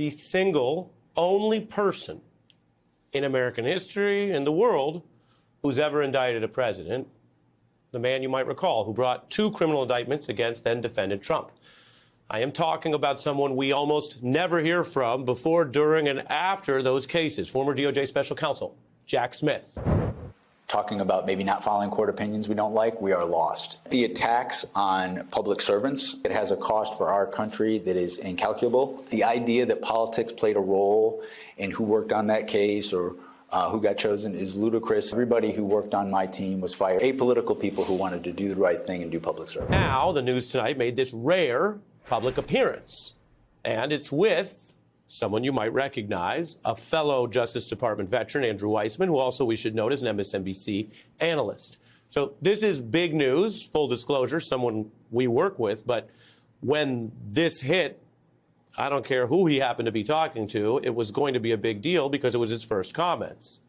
the single only person in American history and the world who's ever indicted a president, the man you might recall who brought 2 criminal indictments against then-defendant Trump. I am talking about someone we almost never hear from before, during, and after those cases, former DOJ Special Counsel Jack Smith. Talking about maybe not following court opinions we don't like, we are lost. The attacks on public servants, it has a cost for our country that is incalculable. The idea that politics played a role in who worked on that case or who got chosen is ludicrous. Everybody who worked on my team was fired. Apolitical people who wanted to do the right thing and do public service. Now, the news tonight made this rare public appearance, and it's with someone you might recognize, a fellow Justice Department veteran, Andrew Weissman, who also, we should note, is an MSNBC analyst. So this is big news, full disclosure, someone we work with, but when this hit, I don't care who he happened to be talking to, it was going to be a big deal because it was his first comments.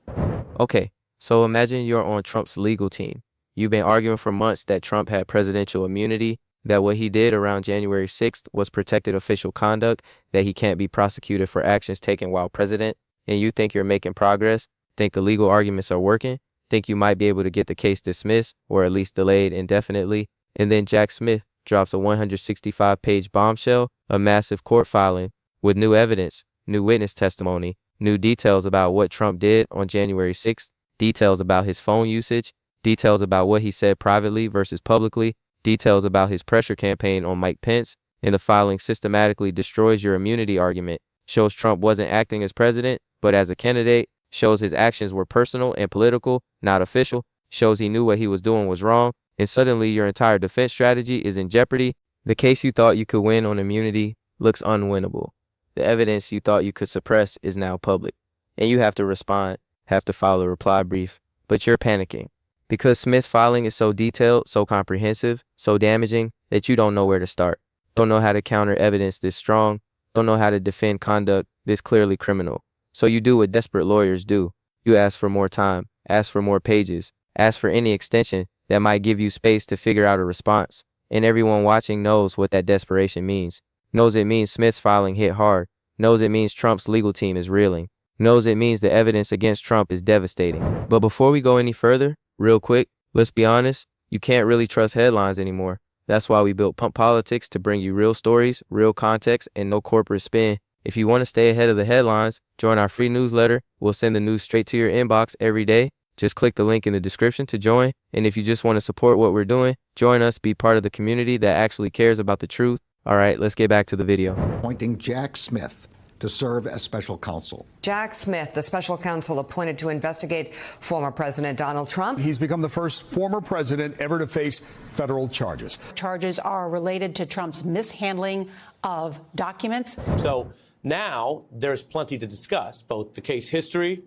Okay, so imagine you're on Trump's legal team. You've been arguing for months that Trump had presidential immunity, that what he did around January 6th was protected official conduct, that he can't be prosecuted for actions taken while president, and you think you're making progress, think the legal arguments are working, think you might be able to get the case dismissed or at least delayed indefinitely, and then Jack Smith drops a 165-page bombshell, a massive court filing with new evidence, new witness testimony, new details about what Trump did on January 6th, details about his phone usage, details about what he said privately versus publicly, details about his pressure campaign on Mike Pence, and the filing systematically destroys your immunity argument, shows Trump wasn't acting as president, but as a candidate, shows his actions were personal and political, not official, shows he knew what he was doing was wrong, and suddenly your entire defense strategy is in jeopardy. The case you thought you could win on immunity looks unwinnable. The evidence you thought you could suppress is now public, and you have to respond, have to file a reply brief, but you're panicking. Because Smith's filing is so detailed, so comprehensive, so damaging that you don't know where to start. Don't know how to counter evidence this strong. Don't know how to defend conduct this clearly criminal. So you do what desperate lawyers do. You ask for more time, ask for more pages, ask for any extension that might give you space to figure out a response. And everyone watching knows what that desperation means. Knows it means Smith's filing hit hard. Knows it means Trump's legal team is reeling. Knows it means the evidence against Trump is devastating. But before we go any further, real quick, let's be honest, you can't really trust headlines anymore. That's why we built Pump Politics, to bring you real stories, real context, and no corporate spin. If you want to stay ahead of the headlines, join our free newsletter. We'll send the news straight to your inbox every day. Just click the link in the description to join. And if you just want to support what we're doing, join us, be part of the community that actually cares about the truth. All right, let's get back to the video. Appointing Jack Smith to serve as special counsel. Jack Smith, the special counsel appointed to investigate former President Donald Trump. He's become the first former president ever to face federal charges. Charges are related to Trump's mishandling of documents. So now there's plenty to discuss, both the case history,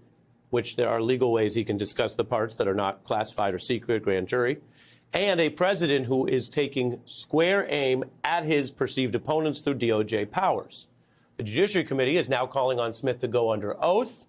which there are legal ways he can discuss the parts that are not classified or secret, grand jury, and a president who is taking square aim at his perceived opponents through DOJ powers. The Judiciary Committee is now calling on Smith to go under oath.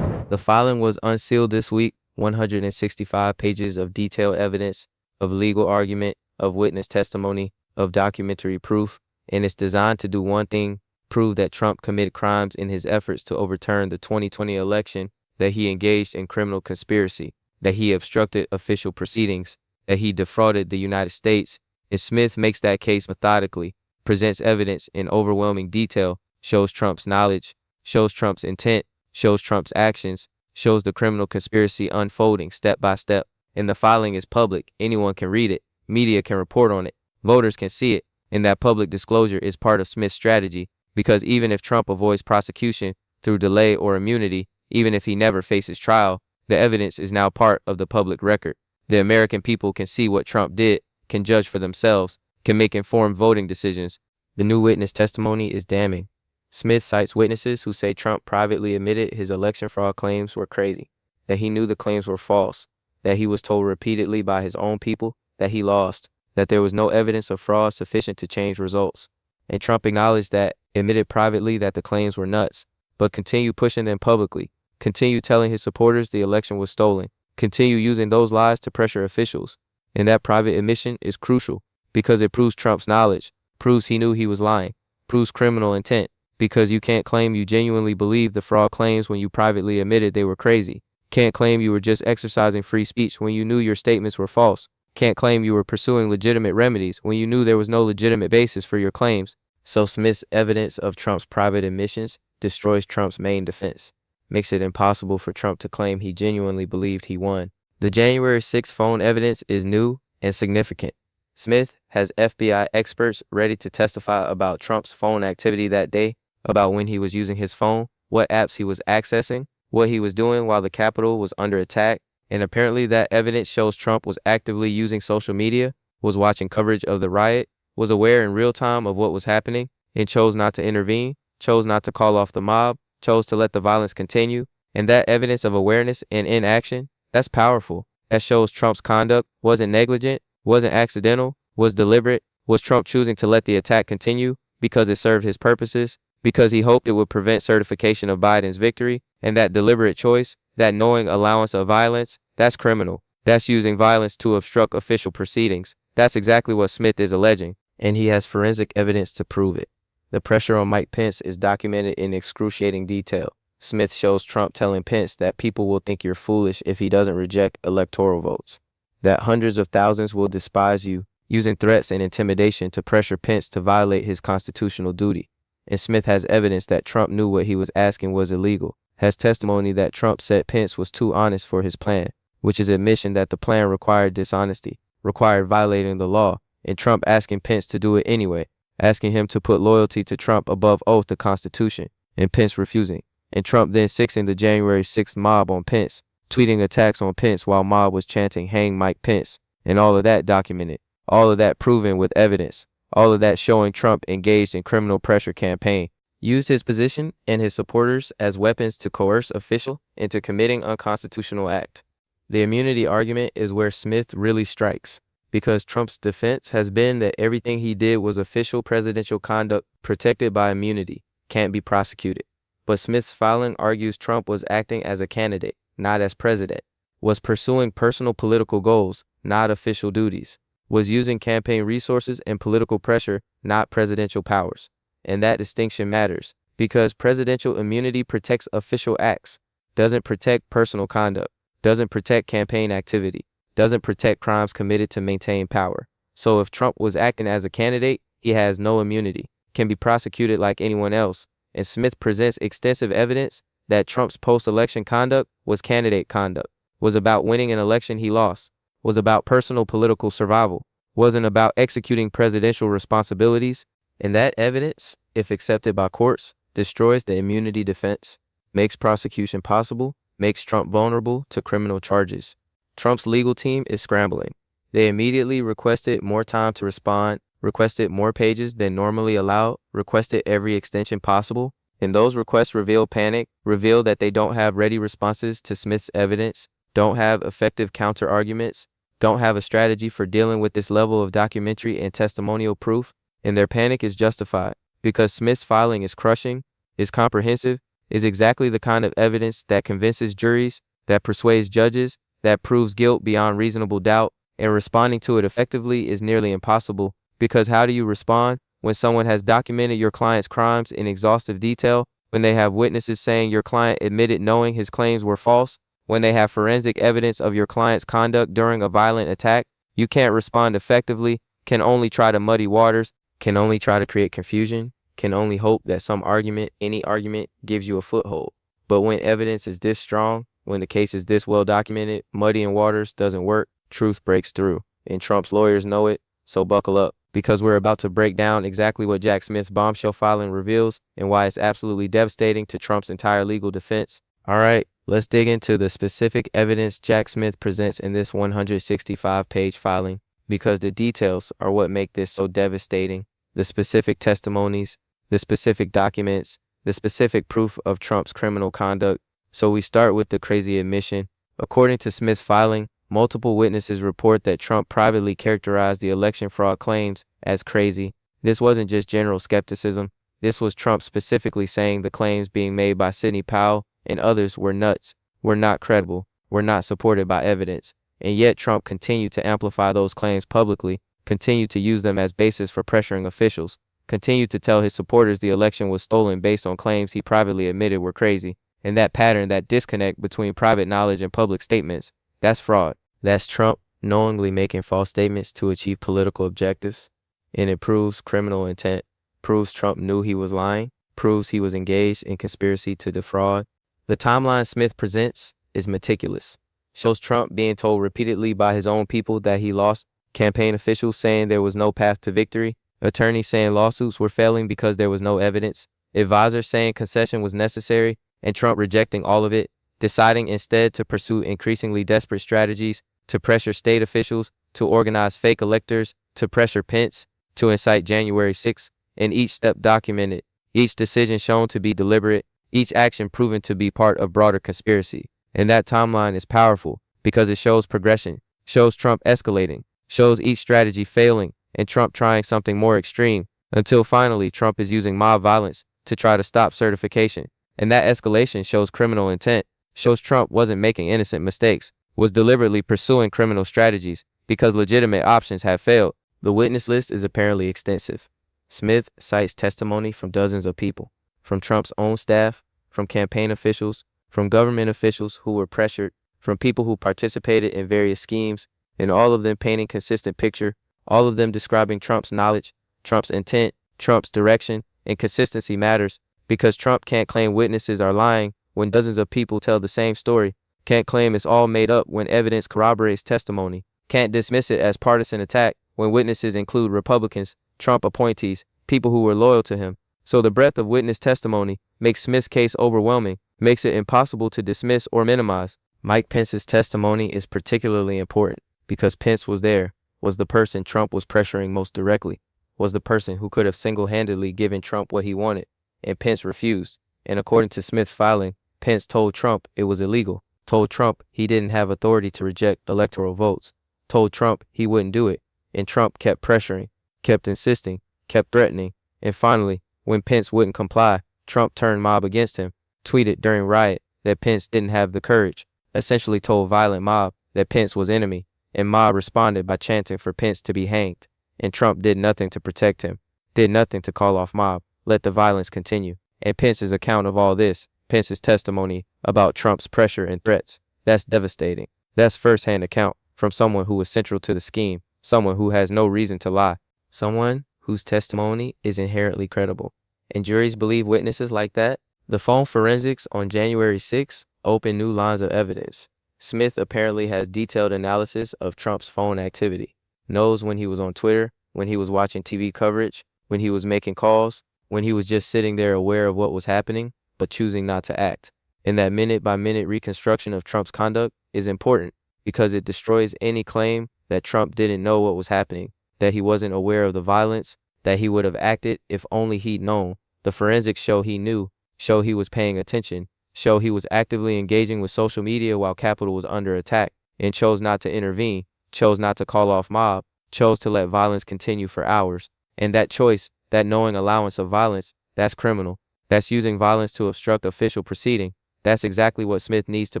The filing was unsealed this week, 165 pages of detailed evidence, of legal argument, of witness testimony, of documentary proof, and it's designed to do one thing: prove that Trump committed crimes in his efforts to overturn the 2020 election, that he engaged in criminal conspiracy, that he obstructed official proceedings, that he defrauded the United States. And Smith makes that case methodically, presents evidence in overwhelming detail, shows Trump's knowledge, shows Trump's intent, shows Trump's actions, shows the criminal conspiracy unfolding step by step. And the filing is public. Anyone can read it. Media can report on it. Voters can see it. And that public disclosure is part of Smith's strategy, because even if Trump avoids prosecution through delay or immunity, even if he never faces trial, the evidence is now part of the public record. The American people can see what Trump did, can judge for themselves, can make informed voting decisions. The new witness testimony is damning. Smith cites witnesses who say Trump privately admitted his election fraud claims were crazy, that he knew the claims were false, that he was told repeatedly by his own people that he lost, that there was no evidence of fraud sufficient to change results. And Trump acknowledged that, admitted privately that the claims were nuts, but continued pushing them publicly, continued telling his supporters the election was stolen, continued using those lies to pressure officials. And that private admission is crucial, because it proves Trump's knowledge, proves he knew he was lying, proves criminal intent, because you can't claim you genuinely believed the fraud claims when you privately admitted they were crazy. Can't claim you were just exercising free speech when you knew your statements were false. Can't claim you were pursuing legitimate remedies when you knew there was no legitimate basis for your claims. So Smith's evidence of Trump's private admissions destroys Trump's main defense, makes it impossible for Trump to claim he genuinely believed he won. The January 6th phone evidence is new and significant. Smith has FBI experts ready to testify about Trump's phone activity that day, about when he was using his phone, what apps he was accessing, what he was doing while the Capitol was under attack, and apparently that evidence shows Trump was actively using social media, was watching coverage of the riot, was aware in real time of what was happening, and chose not to intervene, chose not to call off the mob, chose to let the violence continue. And that evidence of awareness and inaction, that's powerful. That shows Trump's conduct wasn't negligent, wasn't accidental, was deliberate, was Trump choosing to let the attack continue because it served his purposes, because he hoped it would prevent certification of Biden's victory. And that deliberate choice, that knowing allowance of violence, that's criminal. That's using violence to obstruct official proceedings. That's exactly what Smith is alleging, and he has forensic evidence to prove it. The pressure on Mike Pence is documented in excruciating detail. Smith shows Trump telling Pence that people will think you're foolish if he doesn't reject electoral votes, that hundreds of thousands will despise you, using threats and intimidation to pressure Pence to violate his constitutional duty. And Smith has evidence that Trump knew what he was asking was illegal, has testimony that Trump said Pence was too honest for his plan, which is admission that the plan required dishonesty, required violating the law, and Trump asking Pence to do it anyway, asking him to put loyalty to Trump above oath the Constitution, and Pence refusing. And Trump then sixing the January 6th mob on Pence, tweeting attacks on Pence while mob was chanting "Hang Mike Pence," and all of that documented, all of that proven with evidence, all of that showing Trump engaged in criminal pressure campaign, used his position and his supporters as weapons to coerce official into committing unconstitutional act. The immunity argument is where Smith really strikes, because Trump's defense has been that everything he did was official presidential conduct protected by immunity, can't be prosecuted. But Smith's filing argues Trump was acting as a candidate, not as president, was pursuing personal political goals, not official duties, was using campaign resources and political pressure, not presidential powers. And that distinction matters, because presidential immunity protects official acts, doesn't protect personal conduct, doesn't protect campaign activity, doesn't protect crimes committed to maintain power. So if Trump was acting as a candidate, he has no immunity, can be prosecuted like anyone else. And Smith presents extensive evidence that Trump's post-election conduct was candidate conduct, was about winning an election he lost, was about personal political survival, wasn't about executing presidential responsibilities. And that evidence, if accepted by courts, destroys the immunity defense, makes prosecution possible, makes Trump vulnerable to criminal charges. Trump's legal team is scrambling. They immediately requested more time to respond, requested more pages than normally allowed, requested every extension possible, and those requests reveal panic, reveal that they don't have ready responses to Smith's evidence, don't have effective counter-arguments, don't have a strategy for dealing with this level of documentary and testimonial proof, and their panic is justified, because Smith's filing is crushing, is comprehensive, is exactly the kind of evidence that convinces juries, that persuades judges, that proves guilt beyond reasonable doubt, and responding to it effectively is nearly impossible, because how do you respond when someone has documented your client's crimes in exhaustive detail, when they have witnesses saying your client admitted knowing his claims were false, when they have forensic evidence of your client's conduct during a violent attack? You can't respond effectively, can only try to muddy waters, can only try to create confusion, can only hope that some argument, any argument, gives you a foothold. But when evidence is this strong, when the case is this well documented, muddying waters doesn't work, truth breaks through. And Trump's lawyers know it, so buckle up, because we're about to break down exactly what Jack Smith's bombshell filing reveals and why it's absolutely devastating to Trump's entire legal defense. All right, let's dig into the specific evidence Jack Smith presents in this 165-page filing, because the details are what make this so devastating. The specific testimonies, the specific documents, the specific proof of Trump's criminal conduct. So we start with the crazy admission. According to Smith's filing, multiple witnesses report that Trump privately characterized the election fraud claims as crazy. This wasn't just general skepticism. This was Trump specifically saying the claims being made by Sidney Powell and others were nuts, were not credible, were not supported by evidence. And yet Trump continued to amplify those claims publicly, continued to use them as basis for pressuring officials, continued to tell his supporters the election was stolen based on claims he privately admitted were crazy. And that pattern, that disconnect between private knowledge and public statements, that's fraud. That's Trump knowingly making false statements to achieve political objectives. And it proves criminal intent, proves Trump knew he was lying, proves he was engaged in conspiracy to defraud. The timeline Smith presents is meticulous. Shows Trump being told repeatedly by his own people that he lost, campaign officials saying there was no path to victory, attorneys saying lawsuits were failing because there was no evidence, advisors saying concession was necessary, and Trump rejecting all of it, deciding instead to pursue increasingly desperate strategies to pressure state officials, to organize fake electors, to pressure Pence, to incite January 6th, and each step documented, each decision shown to be deliberate, each action proven to be part of broader conspiracy. And that timeline is powerful because it shows progression, shows Trump escalating, shows each strategy failing, and Trump trying something more extreme, until finally Trump is using mob violence to try to stop certification. And that escalation shows criminal intent, shows Trump wasn't making innocent mistakes, was deliberately pursuing criminal strategies because legitimate options have failed. The witness list is apparently extensive. Smith cites testimony from dozens of people, from Trump's own staff, from campaign officials, from government officials who were pressured, from people who participated in various schemes, and all of them painting consistent picture, all of them describing Trump's knowledge, Trump's intent, Trump's direction, and consistency matters because Trump can't claim witnesses are lying when dozens of people tell the same story, can't claim it's all made up when evidence corroborates testimony, can't dismiss it as partisan attack when witnesses include Republicans, Trump appointees, people who were loyal to him. So the breadth of witness testimony makes Smith's case overwhelming, makes it impossible to dismiss or minimize. Mike Pence's testimony is particularly important because Pence was there, was the person Trump was pressuring most directly, was the person who could have single-handedly given Trump what he wanted, and Pence refused. And according to Smith's filing, Pence told Trump it was illegal, told Trump he didn't have authority to reject electoral votes, told Trump he wouldn't do it, and Trump kept pressuring, kept insisting, kept threatening, and finally, when Pence wouldn't comply, Trump turned mob against him, tweeted during riot that Pence didn't have the courage, essentially told violent mob that Pence was enemy, and mob responded by chanting for Pence to be hanged, and Trump did nothing to protect him, did nothing to call off mob, let the violence continue. And Pence's account of all this, Pence's testimony about Trump's pressure and threats, that's devastating. That's firsthand account from someone who was central to the scheme, someone who has no reason to lie, someone whose testimony is inherently credible. And juries believe witnesses like that. The phone forensics on January 6th opened new lines of evidence. Smith apparently has detailed analysis of Trump's phone activity, knows when he was on Twitter, when he was watching TV coverage, when he was making calls, when he was just sitting there aware of what was happening, but choosing not to act. And that minute-by-minute reconstruction of Trump's conduct is important because it destroys any claim that Trump didn't know what was happening, that he wasn't aware of the violence, that he would have acted if only he'd known. The forensics show he knew, show he was paying attention, show he was actively engaging with social media while Capitol was under attack, and chose not to intervene, chose not to call off mob, chose to let violence continue for hours. And that choice, that knowing allowance of violence, that's criminal. That's using violence to obstruct official proceeding. That's exactly what Smith needs to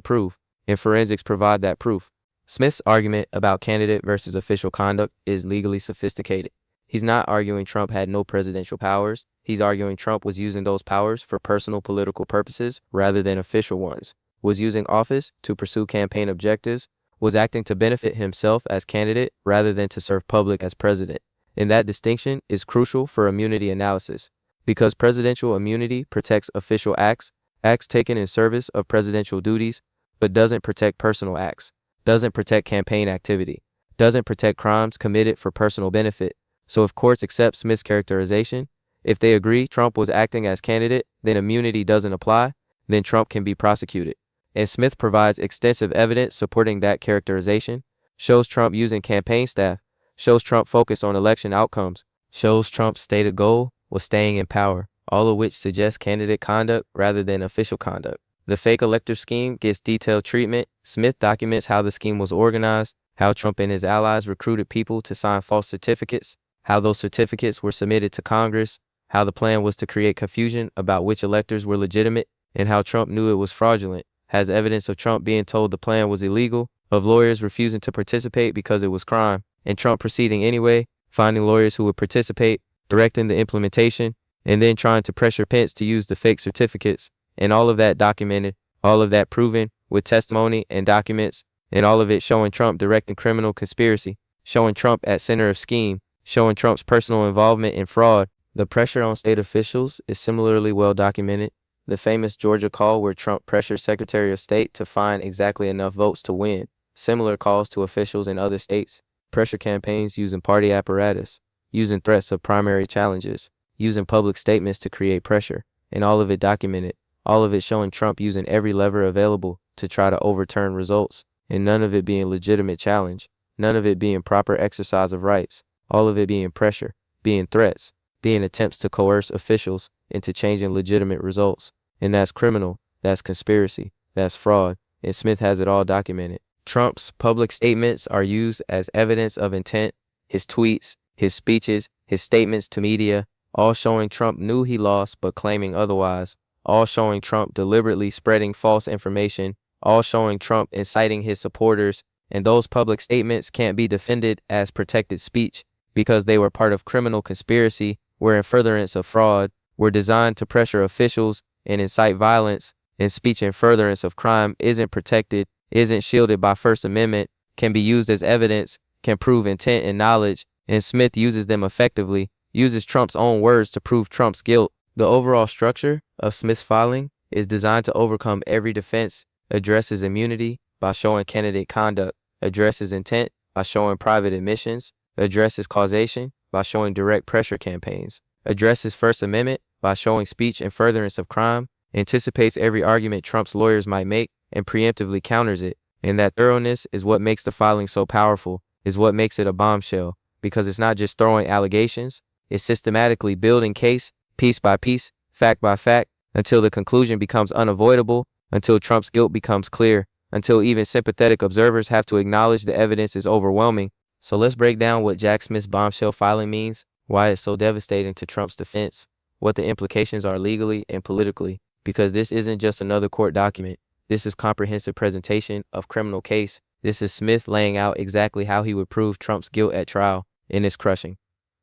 prove, and forensics provide that proof. Smith's argument about candidate versus official conduct is legally sophisticated. He's not arguing Trump had no presidential powers. He's arguing Trump was using those powers for personal political purposes rather than official ones, was using office to pursue campaign objectives, was acting to benefit himself as candidate rather than to serve public as president. And that distinction is crucial for immunity analysis, because presidential immunity protects official acts, acts taken in service of presidential duties, but doesn't protect personal acts, doesn't protect campaign activity, doesn't protect crimes committed for personal benefit. So if courts accept Smith's characterization, if they agree Trump was acting as candidate, then immunity doesn't apply, then Trump can be prosecuted. And Smith provides extensive evidence supporting that characterization, shows Trump using campaign staff, shows Trump focused on election outcomes, shows Trump's stated goal was staying in power, all of which suggests candidate conduct rather than official conduct. The fake elector scheme gets detailed treatment. Smith documents how the scheme was organized, how Trump and his allies recruited people to sign false certificates, how those certificates were submitted to Congress, how the plan was to create confusion about which electors were legitimate, and how Trump knew it was fraudulent, has evidence of Trump being told the plan was illegal, of lawyers refusing to participate because it was crime, and Trump proceeding anyway, finding lawyers who would participate, directing the implementation, and then trying to pressure Pence to use the fake certificates, and all of that documented, all of that proven with testimony and documents, and all of it showing Trump directing criminal conspiracy, showing Trump at center of scheme, showing Trump's personal involvement in fraud. The pressure on state officials is similarly well documented. The famous Georgia call where Trump pressured Secretary of State to find exactly enough votes to win. Similar calls to officials in other states. Pressure campaigns using party apparatus, using threats of primary challenges, using public statements to create pressure, and all of it documented, all of it showing Trump using every lever available to try to overturn results, and none of it being legitimate challenge, none of it being proper exercise of rights, all of it being pressure, being threats, being attempts to coerce officials into changing legitimate results. And that's criminal, that's conspiracy, that's fraud, and Smith has it all documented. Trump's public statements are used as evidence of intent, his tweets, his speeches, his statements to media, all showing Trump knew he lost but claiming otherwise, all showing Trump deliberately spreading false information, all showing Trump inciting his supporters, and those public statements can't be defended as protected speech because they were part of criminal conspiracy, were in furtherance of fraud, were designed to pressure officials and incite violence, and speech in furtherance of crime isn't protected, isn't shielded by First Amendment, can be used as evidence, can prove intent and knowledge, and Smith uses them effectively, uses Trump's own words to prove Trump's guilt. The overall structure of Smith's filing is designed to overcome every defense, addresses immunity by showing candidate conduct, addresses intent by showing private admissions, addresses causation by showing direct pressure campaigns, addresses First Amendment by showing speech in furtherance of crime, anticipates every argument Trump's lawyers might make, and preemptively counters it. And that thoroughness is what makes the filing so powerful, is what makes it a bombshell, because it's not just throwing allegations, it's systematically building case, piece by piece, fact by fact, until the conclusion becomes unavoidable, until Trump's guilt becomes clear, until even sympathetic observers have to acknowledge the evidence is overwhelming. So let's break down what Jack Smith's bombshell filing means, why it's so devastating to Trump's defense, what the implications are legally and politically, because this isn't just another court document. This is comprehensive presentation of criminal case. This is Smith laying out exactly how he would prove Trump's guilt at trial, and it's crushing.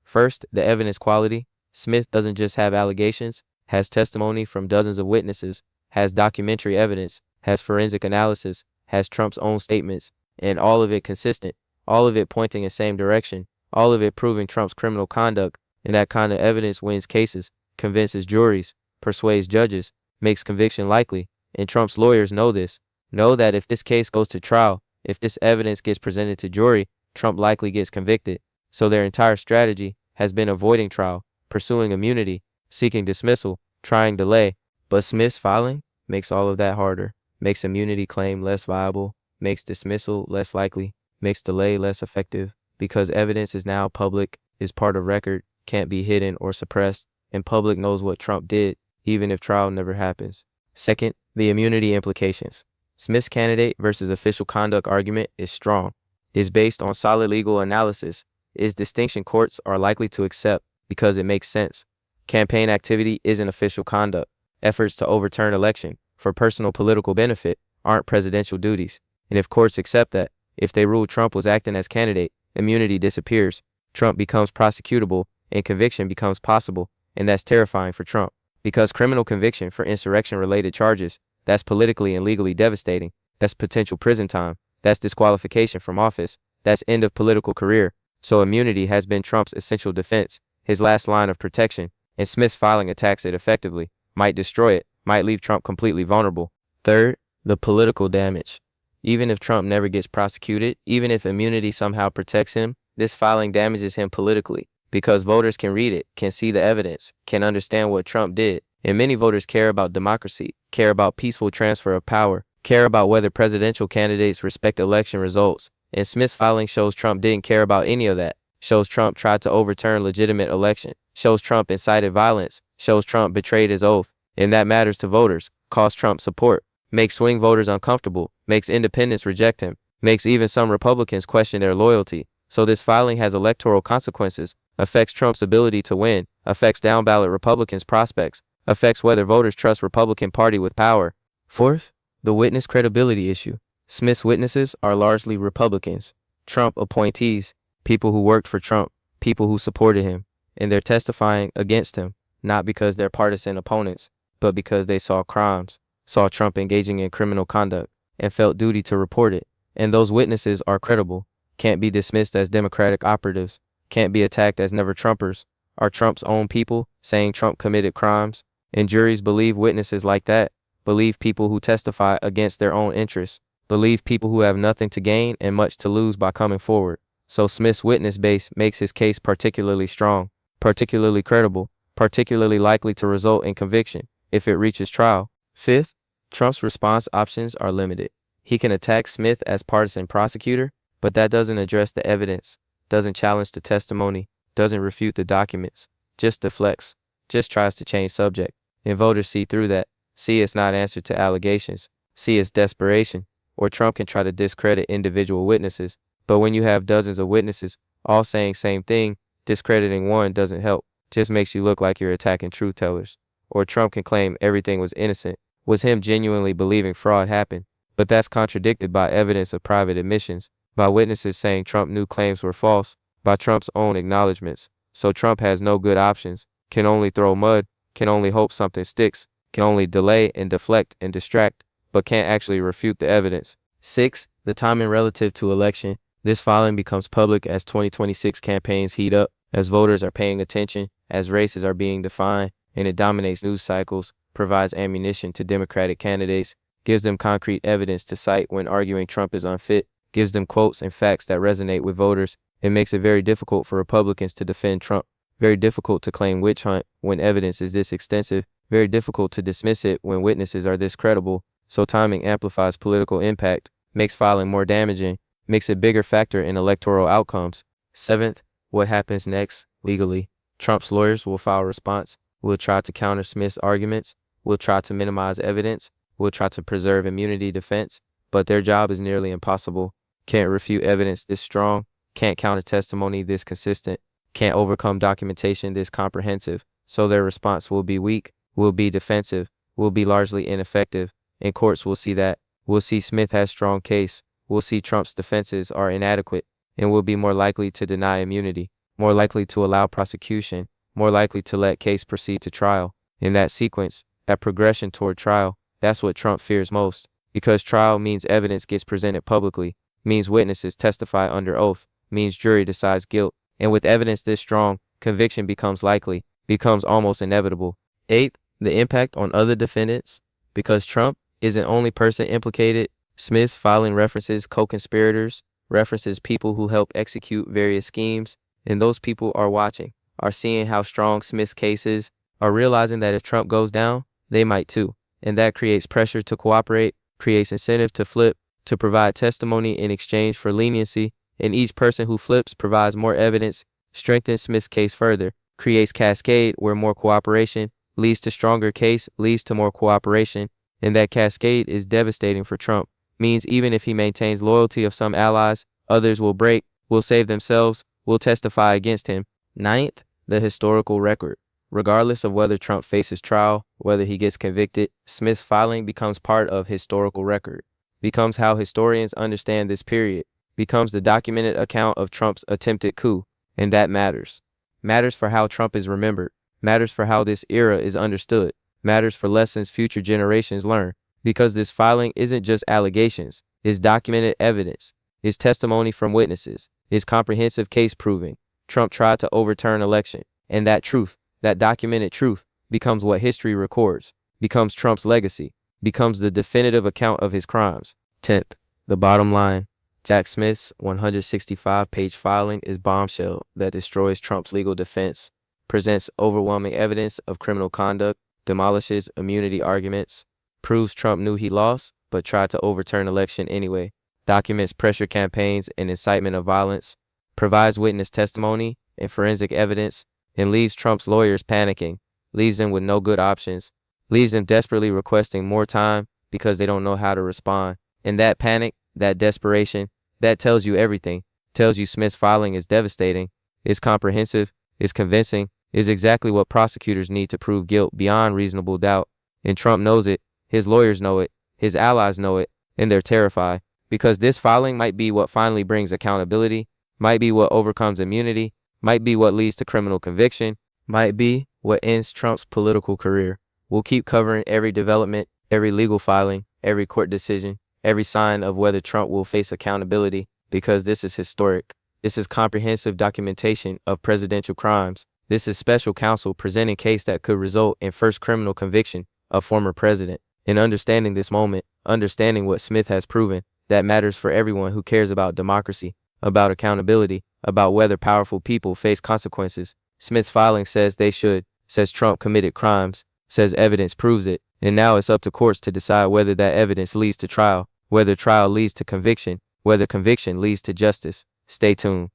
First, the evidence quality. Smith doesn't just have allegations, has testimony from dozens of witnesses, has documentary evidence, has forensic analysis, has Trump's own statements, and all of it consistent, all of it pointing in the same direction, all of it proving Trump's criminal conduct, and that kind of evidence wins cases, convinces juries, persuades judges, makes conviction likely, and Trump's lawyers know this, know that if this case goes to trial, if this evidence gets presented to jury, Trump likely gets convicted. So their entire strategy has been avoiding trial, pursuing immunity, seeking dismissal, trying delay. But Smith's filing makes all of that harder, makes immunity claim less viable, makes dismissal less likely, makes delay less effective, because evidence is now public, is part of record, can't be hidden or suppressed, and public knows what Trump did, even if trial never happens. Second, the immunity implications. Smith's candidate versus official conduct argument is strong, is based on solid legal analysis, is distinction courts are likely to accept because it makes sense. Campaign activity isn't official conduct. Efforts to overturn election for personal political benefit aren't presidential duties. And if courts accept that, if they rule Trump was acting as candidate, immunity disappears, Trump becomes prosecutable, and conviction becomes possible, and that's terrifying for Trump. Because criminal conviction for insurrection-related charges, that's politically and legally devastating. That's potential prison time. That's disqualification from office. That's end of political career. So immunity has been Trump's essential defense, his last line of protection, and Smith's filing attacks it effectively, might destroy it, might leave Trump completely vulnerable. Third, the political damage. Even if Trump never gets prosecuted, even if immunity somehow protects him, this filing damages him politically, because voters can read it, can see the evidence, can understand what Trump did. And many voters care about democracy, care about peaceful transfer of power, care about whether presidential candidates respect election results. And Smith's filing shows Trump didn't care about any of that, shows Trump tried to overturn legitimate election, shows Trump incited violence, shows Trump betrayed his oath. And that matters to voters, costs Trump support, makes swing voters uncomfortable, makes independents reject him, makes even some Republicans question their loyalty. So this filing has electoral consequences, affects Trump's ability to win, affects down-ballot Republicans' prospects, affects whether voters trust Republican Party with power. Fourth, the witness credibility issue. Smith's witnesses are largely Republicans, Trump appointees, people who worked for Trump, people who supported him. and they're testifying against him, not because they're partisan opponents, but because they saw crimes, saw Trump engaging in criminal conduct, and felt duty to report it. And those witnesses are credible, can't be dismissed as Democratic operatives, can't be attacked as never-Trumpers, are Trump's own people saying Trump committed crimes. And juries believe witnesses like that, believe people who testify against their own interests, believe people who have nothing to gain and much to lose by coming forward. So Smith's witness base makes his case particularly strong, particularly credible, particularly likely to result in conviction if it reaches trial. Fifth, Trump's response options are limited. He can attack Smith as partisan prosecutor, but that doesn't address the evidence, doesn't challenge the testimony, doesn't refute the documents, just deflects, just tries to change subject. And voters see through that, see it's not answer to allegations, see it's desperation. Or Trump can try to discredit individual witnesses, but when you have dozens of witnesses all saying same thing, discrediting one doesn't help, just makes you look like you're attacking truth tellers. Or Trump can claim everything was innocent, was him genuinely believing fraud happened, but that's contradicted by evidence of private admissions, by witnesses saying Trump knew claims were false, by Trump's own acknowledgments. So Trump has no good options, can only throw mud, can only hope something sticks, can only delay and deflect and distract, but can't actually refute the evidence. 6. The timing relative to election. This filing becomes public as 2026 campaigns heat up, as voters are paying attention, as races are being defined, and it dominates news cycles, provides ammunition to Democratic candidates, gives them concrete evidence to cite when arguing Trump is unfit, gives them quotes and facts that resonate with voters. It makes it very difficult for Republicans to defend Trump, very difficult to claim witch hunt when evidence is this extensive, very difficult to dismiss it when witnesses are this credible. So timing amplifies political impact, makes filing more damaging, makes a bigger factor in electoral outcomes. 7th, what happens next legally? Trump's lawyers will file a response, will try to counter Smith's arguments, will try to minimize evidence, will try to preserve immunity defense, but their job is nearly impossible. Can't refute evidence this strong, can't counter testimony this consistent, can't overcome documentation this comprehensive, so their response will be weak, will be defensive, will be largely ineffective, and courts will see that. We'll see Smith has strong case, we'll see Trump's defenses are inadequate, and will be more likely to deny immunity, more likely to allow prosecution, more likely to let case proceed to trial. In that sequence, that progression toward trial, that's what Trump fears most, because trial means evidence gets presented publicly, means witnesses testify under oath, means jury decides guilt, and with evidence this strong, conviction becomes likely, becomes almost inevitable. 8th, the impact on other defendants. Because Trump is the only person implicated, Smith filing references co-conspirators, references people who helped execute various schemes, and those people are watching, are seeing how strong Smith's case is, are realizing that if Trump goes down, they might too. And that creates pressure to cooperate, creates incentive to flip, to provide testimony in exchange for leniency, and each person who flips provides more evidence, strengthens Smith's case further, creates cascade where more cooperation leads to stronger case, leads to more cooperation, and that cascade is devastating for Trump. Means even if he maintains loyalty of some allies, others will break, will save themselves, will testify against him. 9th, the historical record. Regardless of whether Trump faces trial, whether he gets convicted, Smith's filing becomes part of historical record, becomes how historians understand this period, becomes the documented account of Trump's attempted coup, and that matters. Matters for how Trump is remembered, matters for how this era is understood, matters for lessons future generations learn, because this filing isn't just allegations, it's documented evidence, it's testimony from witnesses, it's comprehensive case proving. Trump tried to overturn election, and that truth, that documented truth, becomes what history records, becomes Trump's legacy, becomes the definitive account of his crimes. 10th, the bottom line. Jack Smith's 165-page filing is bombshell that destroys Trump's legal defense, presents overwhelming evidence of criminal conduct, demolishes immunity arguments, proves Trump knew he lost but tried to overturn election anyway, documents pressure campaigns and incitement of violence, provides witness testimony and forensic evidence, and leaves Trump's lawyers panicking, leaves them with no good options, leaves them desperately requesting more time because they don't know how to respond. And that panic, that desperation, that tells you everything, tells you Smith's filing is devastating, is comprehensive, is convincing, is exactly what prosecutors need to prove guilt beyond reasonable doubt. And Trump knows it, his lawyers know it, his allies know it, and they're terrified, because this filing might be what finally brings accountability, might be what overcomes immunity, might be what leads to criminal conviction, might be what ends Trump's political career. We'll keep covering every development, every legal filing, every court decision, every sign of whether Trump will face accountability, because this is historic. This is comprehensive documentation of presidential crimes. This is special counsel presenting case that could result in first criminal conviction of former president. In understanding this moment, understanding what Smith has proven, that matters for everyone who cares about democracy, about accountability, about whether powerful people face consequences. Smith's filing says they should, says Trump committed crimes, says evidence proves it, and now it's up to courts to decide whether that evidence leads to trial, whether trial leads to conviction, whether conviction leads to justice. Stay tuned.